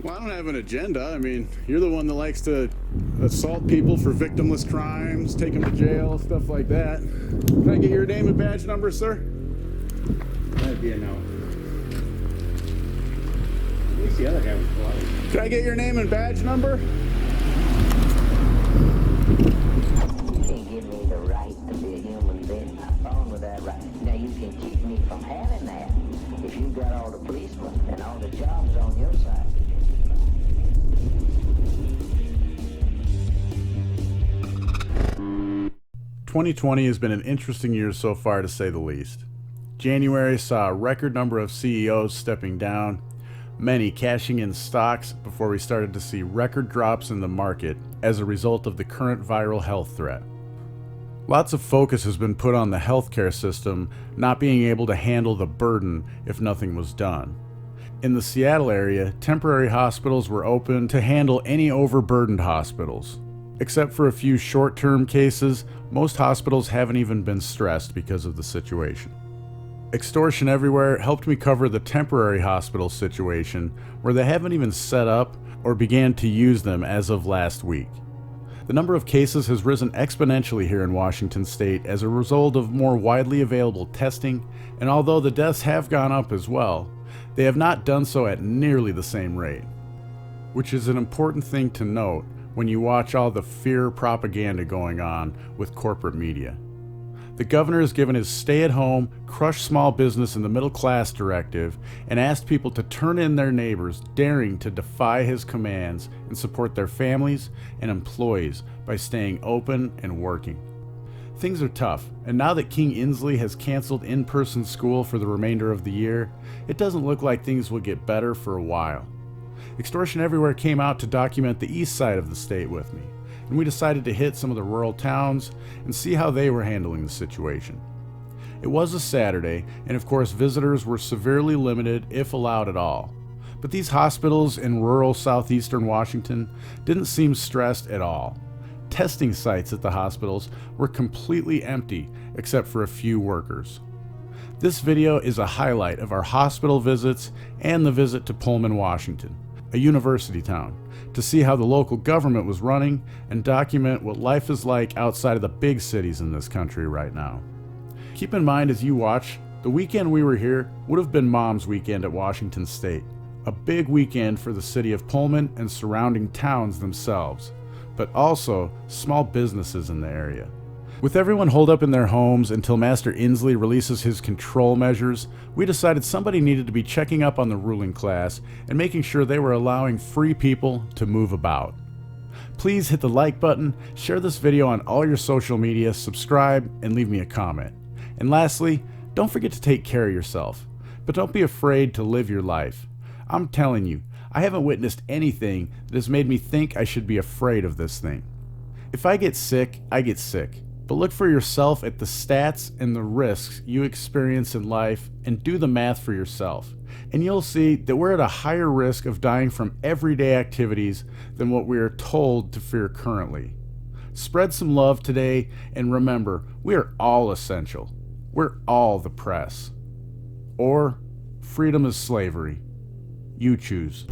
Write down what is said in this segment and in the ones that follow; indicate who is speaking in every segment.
Speaker 1: Well, I don't have an agenda. I mean, you're the one that likes to assault people for victimless crimes, take them to jail, stuff like that. Can I get your name and badge number, sir?
Speaker 2: That'd be a no. At least the other guy was polite.
Speaker 1: Can I get your name and badge number?
Speaker 3: You can't give me the right to be a human being. I'm fine with that right. Now you can keep me from having that if you've got all the policemen and all the jobs on your side.
Speaker 1: 2020 has been an interesting year so far, to say the least. January saw a record number of CEOs stepping down, many cashing in stocks before we started to see record drops in the market as a result of the current viral health threat. Lots of focus has been put on the healthcare system not being able to handle the burden if nothing was done. In the Seattle area, temporary hospitals were open to handle any overburdened hospitals. Except for a few short-term cases, most hospitals haven't even been stressed because of the situation. Extortion Everywhere helped me cover the temporary hospital situation, where they haven't even set up or began to use them as of last week. The number of cases has risen exponentially here in Washington State as a result of more widely available testing, and although the deaths have gone up as well, they have not done so at nearly the same rate, which is an important thing to note when you watch all the fear propaganda going on with corporate media. The governor has given his stay-at-home, crush small business and the middle class directive and asked people to turn in their neighbors, daring to defy his commands and support their families and employees by staying open and working. Things are tough, and now that King Inslee has canceled in-person school for the remainder of the year, it doesn't look like things will get better for a while. Extortion Everywhere came out to document the east side of the state with me, and we decided to hit some of the rural towns and see how they were handling the situation. It was a Saturday, and of course visitors were severely limited, if allowed at all. But these hospitals in rural southeastern Washington didn't seem stressed at all. Testing sites at the hospitals were completely empty except for a few workers. This video is a highlight of our hospital visits and the visit to Pullman, Washington, a university town, to see how the local government was running and document what life is like outside of the big cities in this country right now. Keep in mind as you watch, the weekend we were here would have been Mom's Weekend at Washington State, a big weekend for the city of Pullman and surrounding towns themselves, but also small businesses in the area. With everyone holed up in their homes until Master Inslee releases his control measures, we decided somebody needed to be checking up on the ruling class and making sure they were allowing free people to move about. Please hit the like button, share this video on all your social media, subscribe, and leave me a comment. And lastly, don't forget to take care of yourself, but don't be afraid to live your life. I'm telling you, I haven't witnessed anything that has made me think I should be afraid of this thing. If I get sick, I get sick. But look for yourself at the stats and the risks you experience in life and do the math for yourself. And you'll see that we're at a higher risk of dying from everyday activities than what we are told to fear currently. Spread some love today, and remember, we are all essential. We're all the press. Or freedom is slavery. You choose.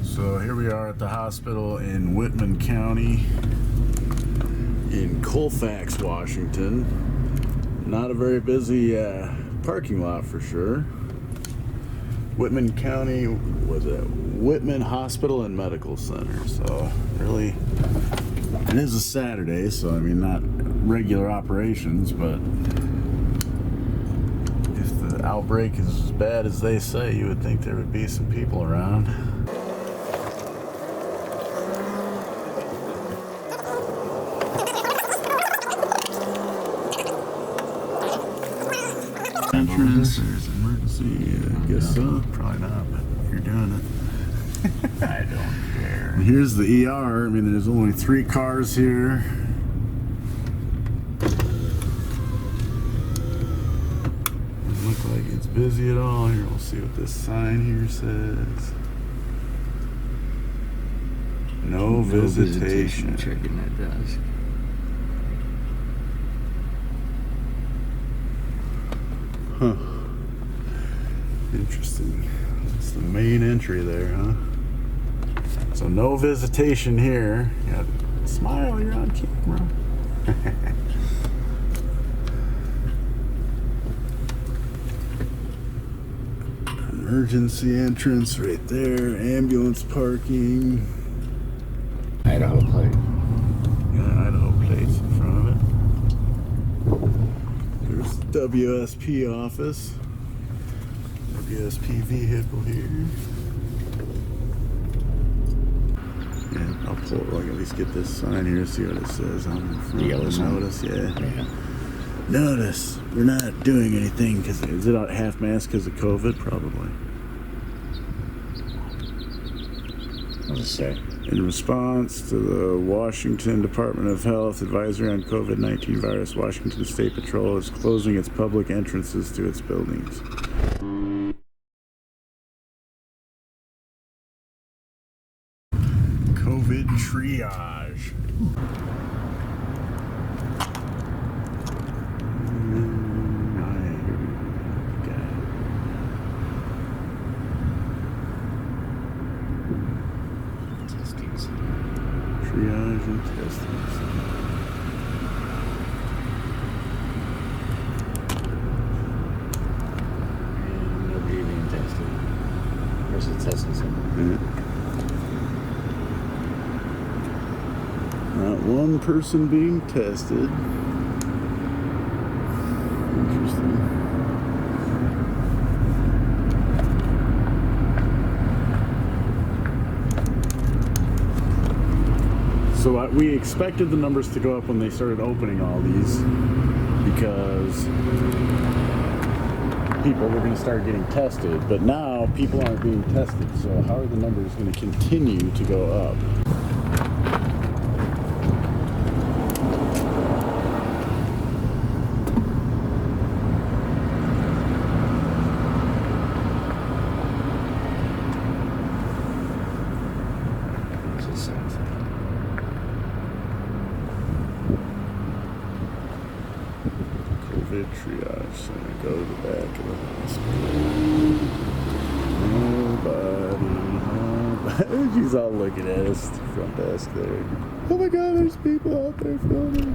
Speaker 1: So here we are at the hospital in Whitman County in Colfax, Washington. Not a very busy parking lot for sure. Whitman County was a Whitman Hospital and Medical Center. So really, it is a Saturday, so I mean not regular operations, but if the outbreak is as bad as they say, you would think there would be some people around. Entrance, there's emergency, I guess so. Probably not, but you're doing it.
Speaker 2: I don't care.
Speaker 1: And here's the ER. I mean, there's only 3 cars here. Doesn't look like it's busy at all. Here, we'll see what this sign here says. No visitation.
Speaker 2: Checking that does.
Speaker 1: Huh. Interesting. It's the main entry there, huh? So no visitation here. Yeah, smile, you're on camera. Emergency entrance right there. Ambulance parking.
Speaker 2: Idaho plate.
Speaker 1: Yeah, Idaho plates in front of it. There's WSP office. WSP vehicle here. Yeah, I'll pull it. I'll at least get this sign here, see what it says on the front.
Speaker 2: Yellow sign?
Speaker 1: Notice, yeah.
Speaker 2: Yeah.
Speaker 1: Notice, we're not doing anything because is it out half mast because of COVID? Probably.
Speaker 2: What does it say?
Speaker 1: In response to the Washington Department of Health advisory on COVID-19 virus, Washington State Patrol is closing its public entrances to its buildings. COVID triage. Triage and testing.
Speaker 2: And nobody being tested. Where's it testing something?
Speaker 1: Not one person being tested. Interesting. So we expected the numbers to go up when they started opening all these because people were going to start getting tested, but now people aren't being tested, so how are the numbers going to continue to go up?
Speaker 2: What's it say?
Speaker 1: COVID triage center. Go to the back of the hospital. Nobody. She's all looking at us, front desk there. Oh my God, there's people out there filming.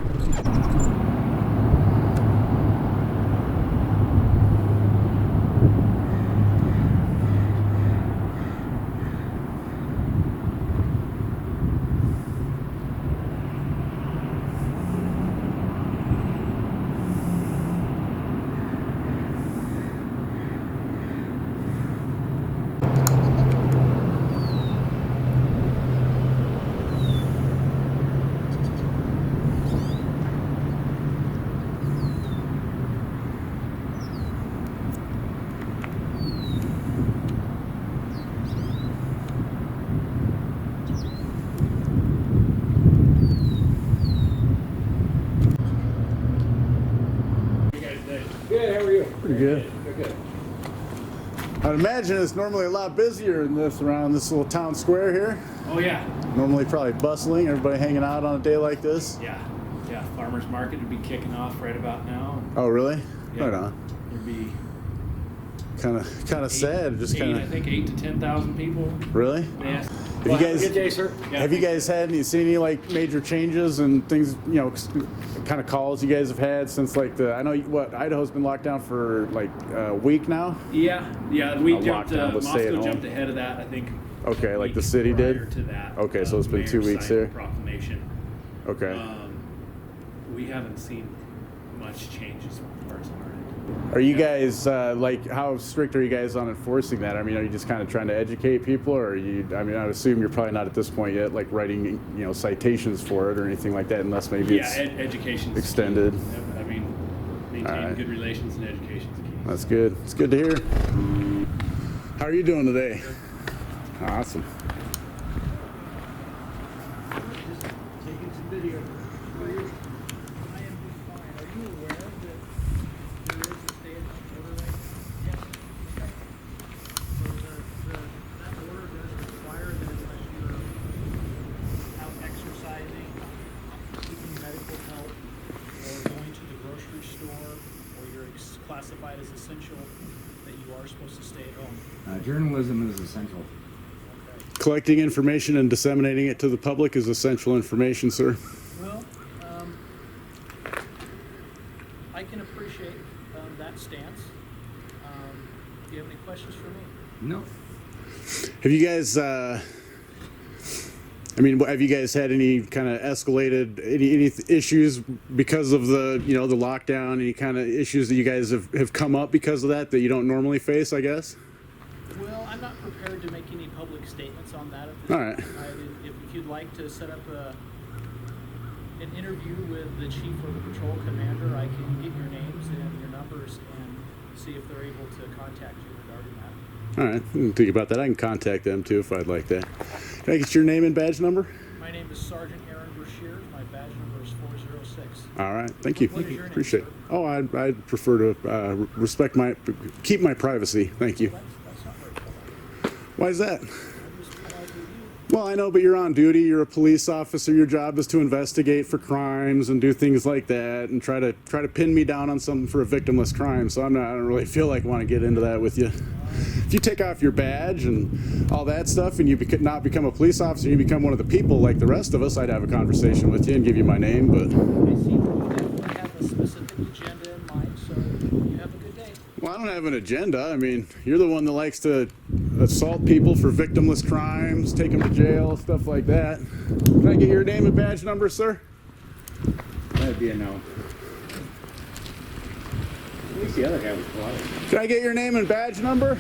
Speaker 2: Good, how are you?
Speaker 1: Pretty good.
Speaker 2: Good.
Speaker 1: I'd imagine it's normally a lot busier than this around this little town square here.
Speaker 4: Oh yeah,
Speaker 1: Normally probably bustling, everybody hanging out on a day like this.
Speaker 4: yeah. Farmers market would be kicking off right about now.
Speaker 1: Oh really?
Speaker 4: Yeah.
Speaker 1: Right on.
Speaker 4: There'd be
Speaker 1: Kind of sad, just
Speaker 4: I
Speaker 1: kind
Speaker 4: think 8 to 10,000 people.
Speaker 1: of. Really?
Speaker 4: Yeah.
Speaker 1: you
Speaker 4: Well,
Speaker 1: guys-
Speaker 4: have a good day, sir. Yeah,
Speaker 1: Have you
Speaker 4: thank
Speaker 1: guys had any seen any like major changes and things? You know, kind of calls you guys have had since like the. I know what Idaho's been locked down for like a week now.
Speaker 4: Yeah. We
Speaker 1: A
Speaker 4: jumped.
Speaker 1: lockdown with stay at
Speaker 4: Moscow
Speaker 1: home.
Speaker 4: jumped ahead of that. I think.
Speaker 1: Okay, like
Speaker 4: week
Speaker 1: the city
Speaker 4: prior
Speaker 1: did?
Speaker 4: To that.
Speaker 1: Okay, so it's been
Speaker 4: mayor
Speaker 1: 2 weeks
Speaker 4: signed
Speaker 1: there?
Speaker 4: the proclamation.
Speaker 1: Okay.
Speaker 4: We haven't seen much change as far as our end.
Speaker 1: Are you guys like how strict are you guys on enforcing that? I mean, are you just kind of trying to educate people, or are you? I mean, I would assume you're probably not at this point yet, like writing citations for it or anything like that, unless maybe
Speaker 4: Yeah,
Speaker 1: it's
Speaker 4: education
Speaker 1: extended.
Speaker 4: I mean, maintaining
Speaker 1: Alright.
Speaker 4: good relations and education is key.
Speaker 1: That's good. It's good to hear. How are you doing today? Awesome.
Speaker 5: Taking some video. I am just fine. Are you aware that there is a stay-at-home order right now? Yes. Okay. So that order does require that unless you're out exercising, seeking medical help, or going to the grocery store, or you're classified as essential, that you are supposed to stay at home.
Speaker 2: Journalism is essential.
Speaker 1: Collecting information and disseminating it to the public is essential information, sir.
Speaker 5: Well, I can appreciate that stance. Do you have any questions for me?
Speaker 2: No.
Speaker 1: Have you guys, have you guys had any kind of escalated, any issues because of the lockdown, any kind of issues that you guys have come up because of that you don't normally face, I guess?
Speaker 5: Well, I'm not prepared to make any public statements on that at this
Speaker 1: All
Speaker 5: time.
Speaker 1: right.
Speaker 5: If you'd like to set up an interview with the chief or the patrol commander, I can get your names and your numbers and see if they're able to contact you regarding that.
Speaker 1: All right, I can think about that. I can contact them too if I'd like that. Can I get your name and badge number?
Speaker 5: My name is Sergeant Aaron Brashear. My badge number is 406.
Speaker 1: All right, thank you.
Speaker 5: What is your name,
Speaker 1: Appreciate
Speaker 5: sir?
Speaker 1: it. Oh, I'd prefer to keep my privacy. Thank you.
Speaker 5: That's not very polite.
Speaker 1: Why is that?
Speaker 5: I'm just polite with you.
Speaker 1: Well, I know, but you're on duty. You're a police officer. Your job is to investigate for crimes and do things like that, and try to pin me down on something for a victimless crime. So I don't really feel like I want to get into that with you. If you take off your badge and all that stuff, and you not become a police officer, you become one of the people like the rest of us, I'd have a conversation with you and give you my name. But
Speaker 5: I see that you definitely have a specific agenda in mind, so you have a good day.
Speaker 1: well, I don't have an agenda. I mean, you're the one that likes to assault people for victimless crimes, take them to jail, stuff like that. Can I get your name and badge number, sir?
Speaker 2: That'd be a no. At least the other guy was polite.
Speaker 1: Can I get your name and badge number?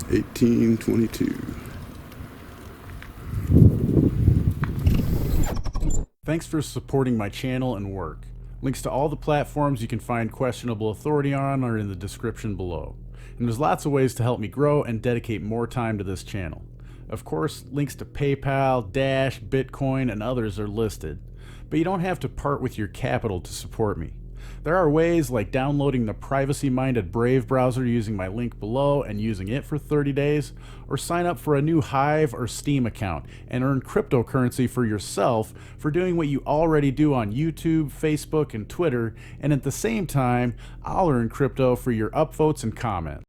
Speaker 1: $18.22. Thanks for supporting my channel and work. Links to all the platforms you can find questionable authority on are in the description below. And there's lots of ways to help me grow and dedicate more time to this channel. Of course, links to PayPal, Dash, Bitcoin, and others are listed. But you don't have to part with your capital to support me. There are ways like downloading the privacy-minded Brave browser using my link below and using it for 30 days, or sign up for a new Hive or Steam account and earn cryptocurrency for yourself for doing what you already do on YouTube, Facebook, and Twitter, and at the same time, I'll earn crypto for your upvotes and comments.